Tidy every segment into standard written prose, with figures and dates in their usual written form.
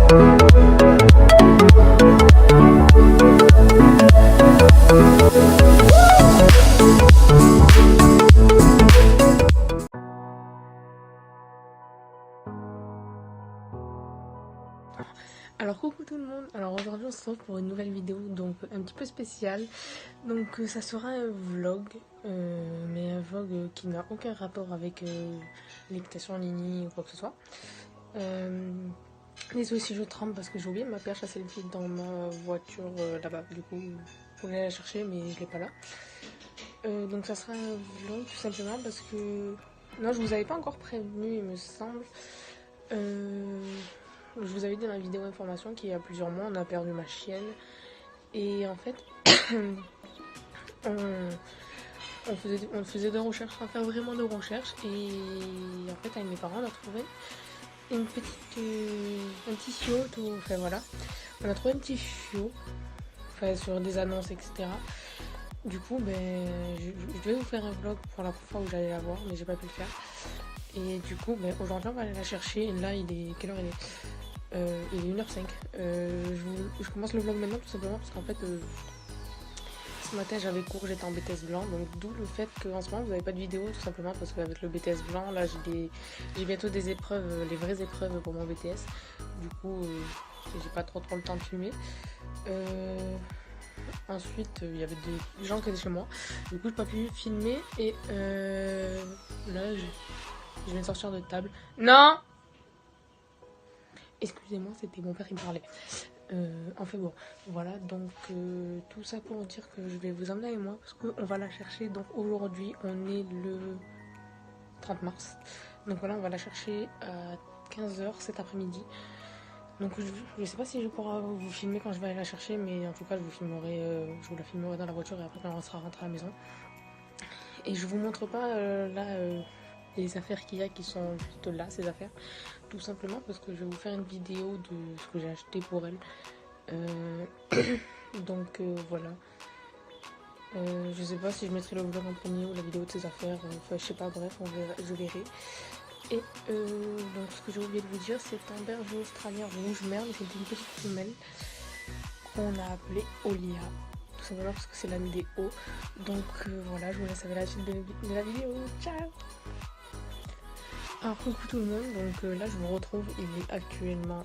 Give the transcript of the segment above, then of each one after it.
Alors coucou tout le monde, alors aujourd'hui on se retrouve pour une nouvelle vidéo donc un petit peu spéciale. Donc ça sera un vlog, mais un vlog qui n'a aucun rapport avec l'équitation en ligne ou quoi que ce soit. Désolé si je tremble parce que j'ai oublié ma perche à selfie dans ma voiture là-bas, du coup faut aller la chercher mais je l'ai pas là. Donc ça sera un vlog tout simplement parce que... Non, je vous avais pas encore prévenu il me semble. Je vous avais dit dans la vidéo information qu'il y a plusieurs mois on a perdu ma chienne et en fait on faisait des recherches, on fait vraiment de recherches et en fait avec mes parents on a trouvé un petit chiot, enfin voilà, on a trouvé un petit chiot enfin, sur des annonces etc. Du coup je devais vous faire un vlog pour la fois où j'allais la voir mais j'ai pas pu le faire et du coup aujourd'hui on va aller la chercher et là il est... Quelle heure il est? Il est 1h05. Je commence le vlog maintenant tout simplement parce qu'en fait ce matin j'avais cours, j'étais en BTS blanc, donc d'où le fait qu'en ce moment vous n'avez pas de vidéo tout simplement parce qu'avec le BTS blanc là j'ai bientôt des épreuves, les vraies épreuves pour mon BTS. Du coup j'ai pas trop le temps de filmer. Ensuite il y avait des gens qui étaient chez moi, du coup j'ai pas pu filmer et là je viens de sortir de table. Non! Excusez-moi, c'était mon père qui me parlait. Enfin bon, voilà, donc tout ça pour dire que je vais vous emmener avec moi parce qu'on va la chercher. Donc aujourd'hui, on est le 30 mars. Donc voilà, on va la chercher à 15h cet après-midi. Donc je sais pas si je pourrai vous filmer quand je vais aller la chercher, mais en tout cas, je vous la filmerai dans la voiture et après quand on sera rentré à la maison. Et je vous montre pas les affaires qu'il y a qui sont juste là, ces affaires. Tout simplement parce que je vais vous faire une vidéo de ce que j'ai acheté pour elle. Donc voilà. Je sais pas si je mettrai le vlog en premier ou la vidéo de ses affaires. Enfin je sais pas, bref, je verrai. Et donc ce que j'ai oublié de vous dire, c'est un berger australien rouge merde. C'était une petite femelle qu'on a appelée Olia. Tout simplement parce que c'est l'âme des hauts. Donc voilà, je vous laisse avec la suite de la vidéo. Ciao! Alors coucou tout le monde, donc là je vous retrouve, il est actuellement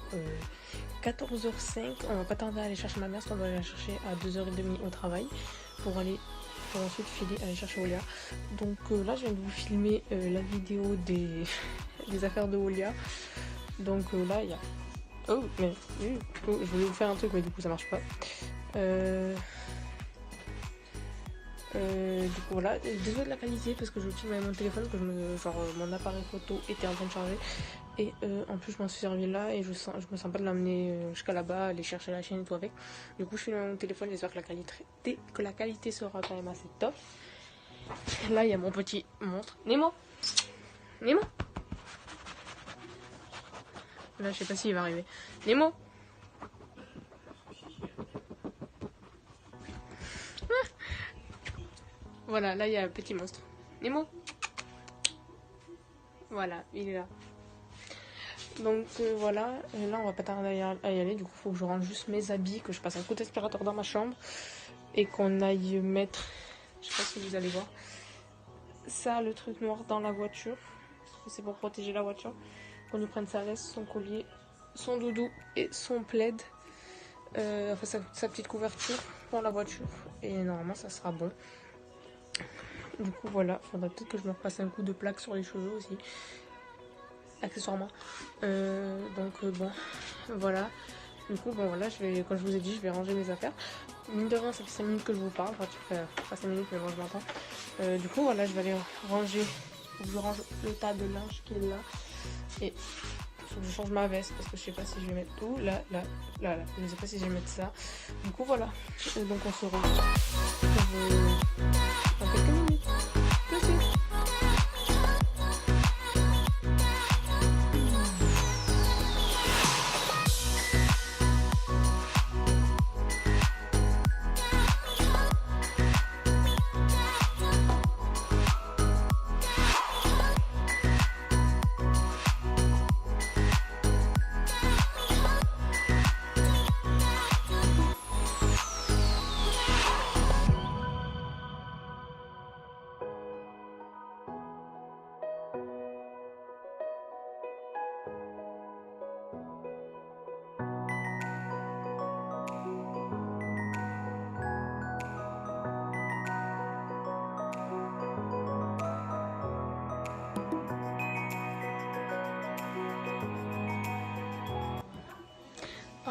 14h05, on va pas tarder à aller chercher ma mère parce qu'on doit aller la chercher à 2h30 au travail pour ensuite filer aller chercher Olia. Donc là je viens de vous filmer la vidéo des affaires de Olia. Donc là il y a... Oh mais je voulais vous faire un truc mais du coup ça marche pas. Du coup voilà, désolé de la qualité parce que je filme avec mon téléphone, que mon appareil photo était en train de charger et en plus je m'en suis servi là et je me sens pas de l'amener jusqu'à là-bas, aller chercher la chaîne et tout avec. Du coup je filme avec mon téléphone, j'espère que la qualité sera quand même assez top. Là il y a mon petit monstre, Nemo. Là je sais pas s'il va arriver. Nemo. Voilà, là il y a un petit monstre. Nemo. Voilà, il est là. Donc voilà, là on va pas tarder à y aller. Du coup, il faut que je range juste mes habits, que je passe un coup d'aspirateur dans ma chambre et qu'on aille mettre, je sais pas si vous allez voir, ça, le truc noir dans la voiture. C'est pour protéger la voiture. Qu'on lui prenne sa veste, son collier, son doudou et son plaid. Enfin, sa petite couverture pour la voiture. Et normalement, ça sera bon. Du coup voilà, faudrait peut-être que je me repasse un coup de plaque sur les cheveux aussi, accessoirement. Donc bon, voilà. Du coup bon voilà, comme je vous ai dit, je vais ranger mes affaires. Mine de rien, ça fait 5 minutes que je vous parle, enfin pas 5 minutes mais moi je m'entends. Du coup voilà, je vais aller ranger, faut que je range le tas de linge qui est là. Et faut que je change ma veste parce que je sais pas si je vais mettre tout, là, je sais pas si je vais mettre ça. Du coup voilà, donc on se retrouve dans quelques minutes. Tout de suite.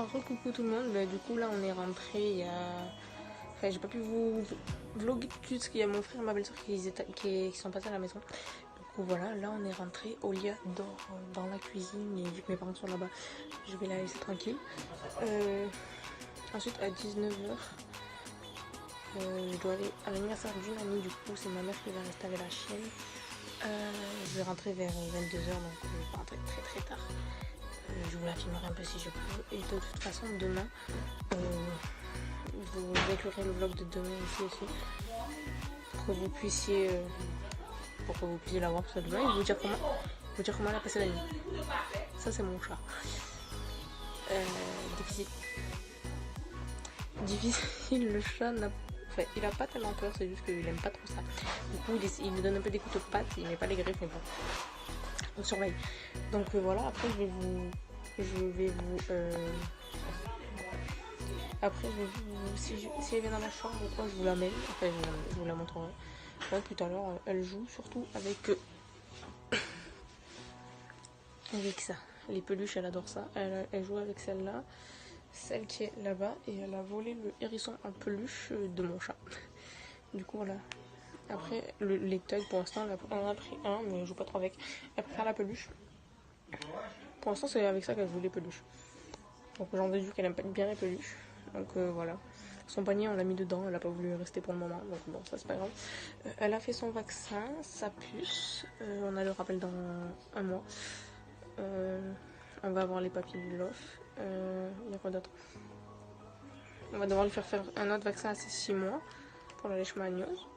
Recoucou tout le monde, du coup là on est rentré il y a... Enfin j'ai pas pu vous vlogger tout de suite parce qu'il y a mon frère et ma belle-soeur qui sont passés à la maison. Du coup voilà, là on est rentré, Olia dort dans la cuisine et vu que mes parents sont là-bas, je vais la laisser tranquille. Ensuite à 19h, je dois aller à l'anniversaire d'une amie, du coup c'est ma mère qui va rester avec la chienne. Je vais rentrer vers 22h donc je vais pas rentrer très tard. Je vous la filmerai un peu si je peux. Et de toute façon, demain, vous inclurez le vlog de demain ici aussi. Pour que vous puissiez la voir pour demain et vous dire comment elle a passé la nuit. Ça, c'est mon chat. Difficile, le chat enfin, il a pas tellement peur, c'est juste qu'il aime pas trop ça. Du coup, il me donne un peu des coups de patte, il met pas les griffes, mais bon. On surveille. Donc voilà, après je vais vous si elle vient dans ma chambre ou quoi, je vous l'amène. Enfin je vous la montrerai. Ouais, tout à l'heure elle joue surtout avec ça, les peluches, elle adore ça. Elle joue avec celle-là, celle qui est là-bas, et elle a volé le hérisson en peluche de mon chat. Du coup voilà. Après les togs, pour l'instant on en a pris un, mais elle joue pas trop avec. Elle préfère la peluche. Pour l'instant c'est avec ça qu'elle joue les peluches. Donc j'en déduis qu'elle aime bien les peluches. Donc voilà. Son panier on l'a mis dedans, elle a pas voulu rester pour le moment. Donc bon, ça c'est pas grave. Elle a fait son vaccin, sa puce. On a le rappel dans un mois. On va avoir les papiers du LOF. Il y a quoi d'autre? On va devoir lui faire un autre vaccin à ses 6 mois pour la leishmaniose.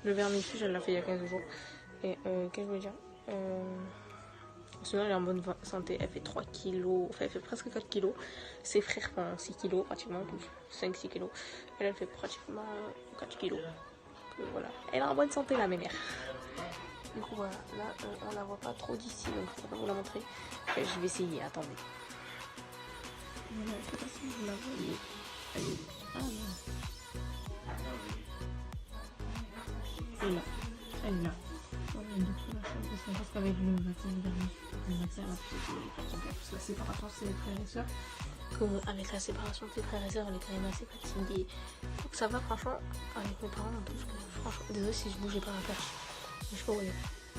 Le vermifuge, elle l'a fait il y a 15 jours. Et qu'est-ce que je veux dire? Sinon elle est en bonne santé, elle fait 3 kilos, enfin elle fait presque 4 kilos. Ses frères font 6 kilos pratiquement, 5-6 kilos. Elle fait pratiquement 4 kilos. Donc, voilà. Elle est en bonne santé la mémère. Du coup voilà, là on la voit pas trop d'ici, donc je peux pas vous la montrer. Je vais essayer, attendez. Voilà, je sais pas si vous la voyez. Ah non. Elle est là. Elle est là. Voilà, du coup la chose, je pense qu'avec le vaccin elle a plus la séparation de ses frères et sœurs. Avec la séparation de ses frères et sœurs, elle est quand même assez fatiguée. Donc ça va franchement avec mes parents, parce que franchement, désolé si je bougeais pas la perche. Je sais pas où elle est.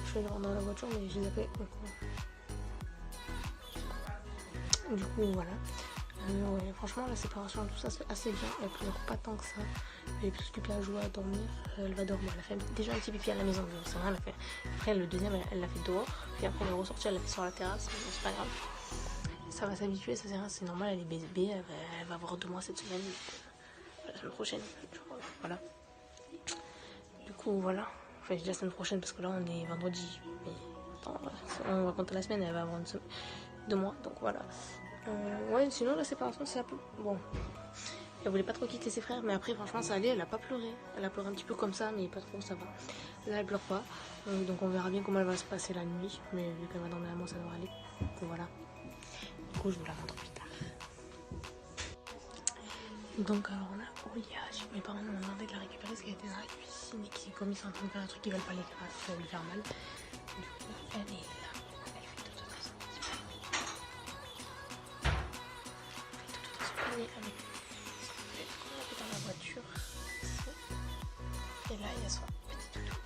Je suis allée voir dans la voiture, mais je les appelle. Du coup voilà. Ouais, franchement la séparation tout ça c'est assez bien, elle pleure pas tant que ça, elle est plus occupée à jouer, à dormir, elle va dormir, elle a fait déjà un petit pipi à la maison, c'est vrai, elle a fait. Après le deuxième elle l'a fait dehors, puis après elle est ressortie, elle l'a fait sur la terrasse, mais c'est pas grave, ça va s'habituer, ça c'est normal, elle est bébé, elle va avoir 2 mois cette semaine, la semaine prochaine, voilà. Du coup voilà, enfin je dis la semaine prochaine parce que là on est vendredi, mais attends, on va compter la semaine, elle va avoir 2 mois, donc voilà. Ouais, sinon la séparation c'est un peu... Bon, elle voulait pas trop quitter ses frères, mais après franchement ça allait, elle a pas pleuré. Elle a pleuré un petit peu comme ça, mais pas trop, ça va. Là elle pleure pas, donc on verra bien comment elle va se passer la nuit, mais vu qu'elle va dormir à moi ça devrait aller. Donc voilà, du coup je vous la montre plus tard. Donc alors là, mes parents m'ont demandé de la récupérer parce qu'elle était dans la cuisine et qui, comme ils sont en train de faire un truc, ils veulent pas lui faire mal. Du coup elle est là. Avec on l'a fait dans la voiture ici. Et là il y a son petit toutou.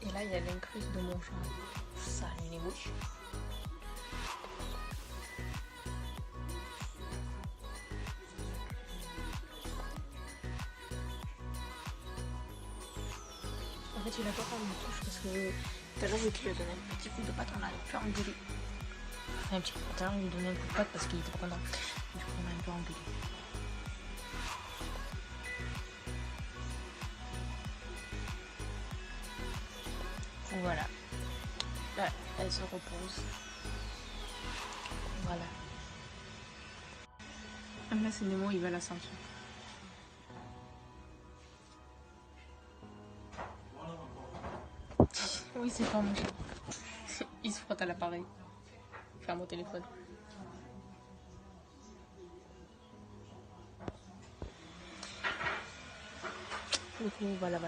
Et là il y a l'incruste de mon chat. Ça allume les bouches. En fait il a pas quand me touche parce que tout à l'heure je lui ai donné un petit coup de patte, on a un peu engueulé. Un petit coup de patte, on lui a donné un coup de patte parce qu'il était pas content. Du coup on a un peu engueulé. Voilà. Là, elle se repose. Voilà. Là, c'est Nemo, il va à la ceinture. Oui, c'est pas mon chat. Il se frotte à l'appareil. Faire mon téléphone. Du coup, voilà.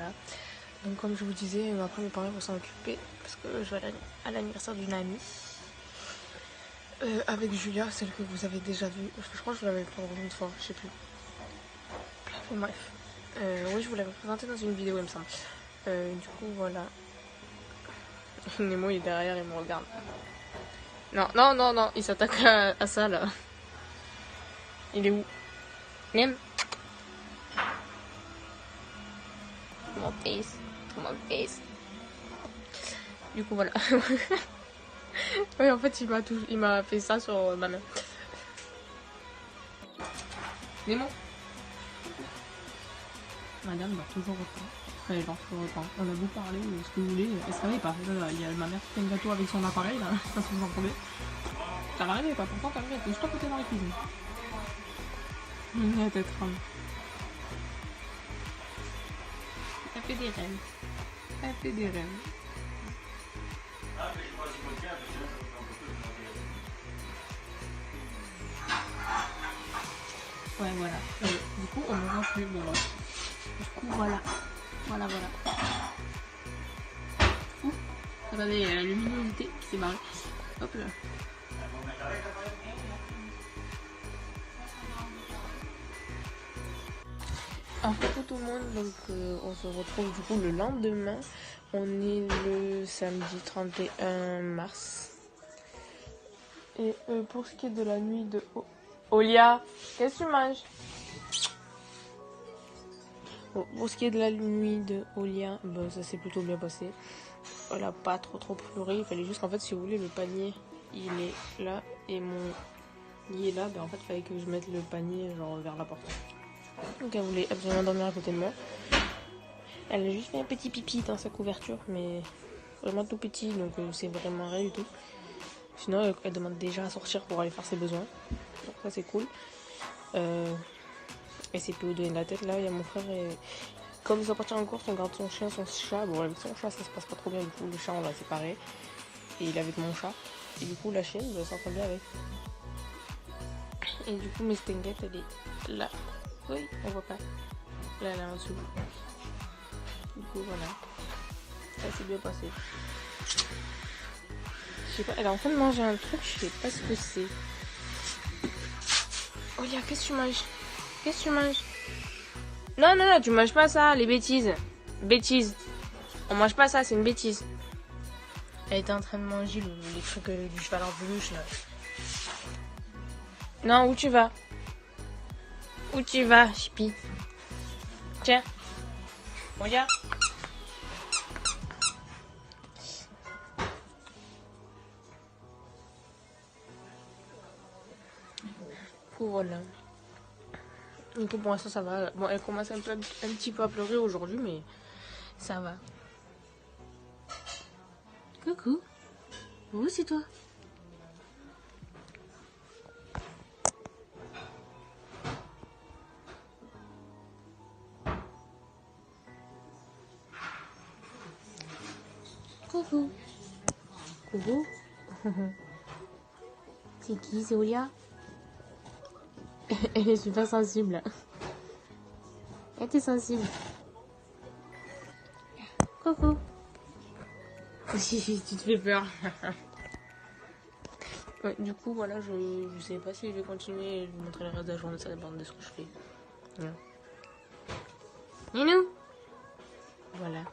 Donc comme je vous disais, après mes parents vont s'en occuper parce que je vais à l'anniversaire d'une amie. avec Julia, celle que vous avez déjà vue. Je crois que je l'avais présentée une fois, je sais plus. Bon, bref. Oui, je vous l'avais présentée dans une vidéo, il me semble. Du coup, voilà. Nemo, il est derrière, il me regarde. Non, non, non, non, il s'attaque à ça, là. Il est où? Nem? Mon fils. Mon fils. Du coup, voilà. Oui, en fait, il m'a fait ça sur ma main. Nemo. Madame dort toujours autant. Enfin, elle dort toujours autant. On a beau parler, ce que vous voulez. Elle se réveille pas. Là, il y a ma mère qui fait un gâteau avec son appareil, là. Je sais pas si vous entendez. Ça va réveiller, quoi. Pourtant, t'as réveillé. T'es juste à côté dans la cuisine. Elle est tremble. Elle fait des rêves. Elle fait des rêves. Ouais, voilà. Du coup, on ne voit plus. Bon, voilà. Du coup, voilà. Voilà, voilà. Ouh. Attendez, il y a la luminosité qui s'est barrée. Hop là. Alors, coucou tout le monde, donc on se retrouve du coup le lendemain. On est le samedi 31 mars. Et pour ce qui est de la nuit de Olia, qu'est-ce que tu manges? Bon, pour ce qui est de la nuit de Olia, bah, ça s'est plutôt bien passé. Elle a pas trop pleuré. Il fallait juste qu'en fait, si vous voulez, le panier il est là et mon lit est là. Ben, en fait, il fallait que je mette le panier genre vers la porte. Donc elle voulait absolument dormir à côté de moi. Elle a juste fait un petit pipi dans sa couverture, mais vraiment tout petit, donc c'est vraiment rien du tout. Sinon, elle demande déjà à sortir pour aller faire ses besoins. Donc ça, c'est cool. Et c'est plus donner de la tête. Là, il y a mon frère et... Comme ils sont partis en course, on garde son chien, son chat. Bon, avec son chat, ça se passe pas trop bien. Du coup, le chat, on l'a séparé. Et il est avec mon chat. Et du coup, la chienne, elle s'entend bien avec. Et du coup, Miss Tenguette, elle est là. Oui, on voit pas. Là, elle est en dessous. Du coup, voilà. Ça s'est bien passé. Je sais pas, elle est en train de manger un truc, je sais pas ce que c'est. Oh, Lia, qu'est-ce que tu manges? Qu'est-ce que tu manges? Non, non, non, tu manges pas ça, les bêtises. Bêtises. On mange pas ça, c'est une bêtise. Elle était en train de manger les trucs du cheval en peluche, là. Non, où tu vas? Où tu vas, Chipi? Tiens. Regarde. Voilà. Du coup, pour l'instant, ça va. Bon, elle commence un petit peu à pleurer aujourd'hui, mais ça va. Coucou. Où c'est toi? Coucou. Coucou. C'est qui, c'est Olia? Elle est super sensible. Elle était sensible. Coucou. Tu te fais peur. Ouais, du coup, voilà, je sais pas si je vais continuer. Je vais vous montrer le reste de la journée, ça dépend de ce que je fais. Voilà. Ninou. Voilà.